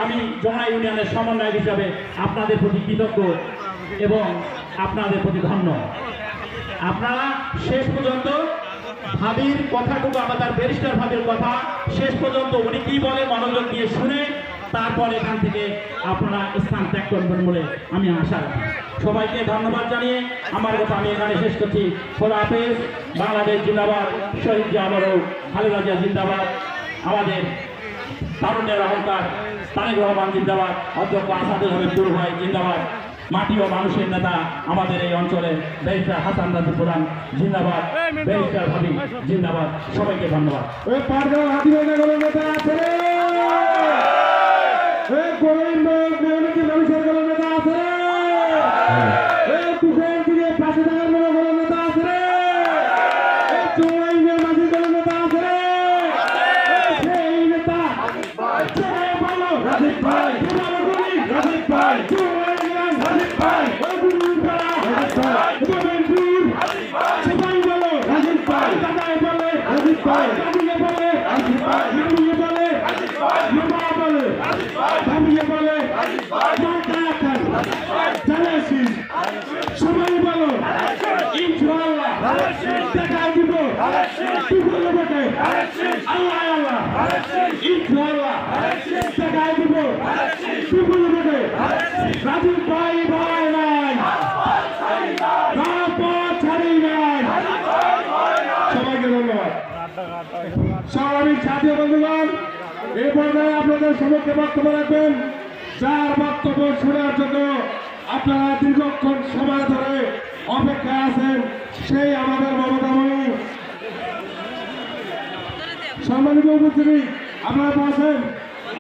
আমি জোড়া ইউনিয়নের সমন্বয়ক হিসাবে আপনাদের প্রতি কৃতজ্ঞ এবং আপনাদের প্রতি ধন্য। আপনারা শেষ পর্যন্ত ভাবির কথাটুকু, আমাদের ব্যারিস্টার ভাবির কথা শেষ পর্যন্ত উনি কি বলে মনোযোগ দিয়ে শুনে তারপর এখান থেকে আপনারা স্থান ত্যাগ করবেন বলে আমি আশা রাখি। সবাইকে ধন্যবাদ জানিয়ে আমার কথা আমি এখানে শেষ করছি। খোদা হাফেজ। বাংলাদেশ জিন্দাবাদ, শহীদ জামরও, খালেদা জিয়া জিন্দাবাদ, আমাদের তারুণ্যের অহংকার তারেক রহমান জিন্দাবাদ, অধ্যক্ষ আসাদুল হাবিব দুর ভাই জিন্দাবাদ, মাটি ও মানুষের নেতা আমাদের এই অঞ্চলে ব্যারিস্টার হাসান রাজু প্রধান জিন্দাবাদ, ব্যারিস্টার ভাবি জিন্দাবাদ। সবাইকে ধন্যবাদ। সবাই বলো ইনশাআল্লাহ দেখাই দিব, আল্লাহ আল্লাহ ইনশাআল্লাহ দেখাই দিব। রাজীব ভাই ভাই নাই, ছাড়ি নাই। সবাইকে ধন্যবাদ। স্বাভাবিক সাথী বন্ধুগণ, এই পর্যায়ে আপনাদের সমস্ত বক্তব্য রাখবেন। যার বক্তব্য শোনার জন্য আপনারা দীর্ঘক্ষণ সময় ধরে অপেক্ষায় আছেন, সেই আমাদের মমতাময়ী। সম্মানিত উপস্থিতি, আপনারা বসেন।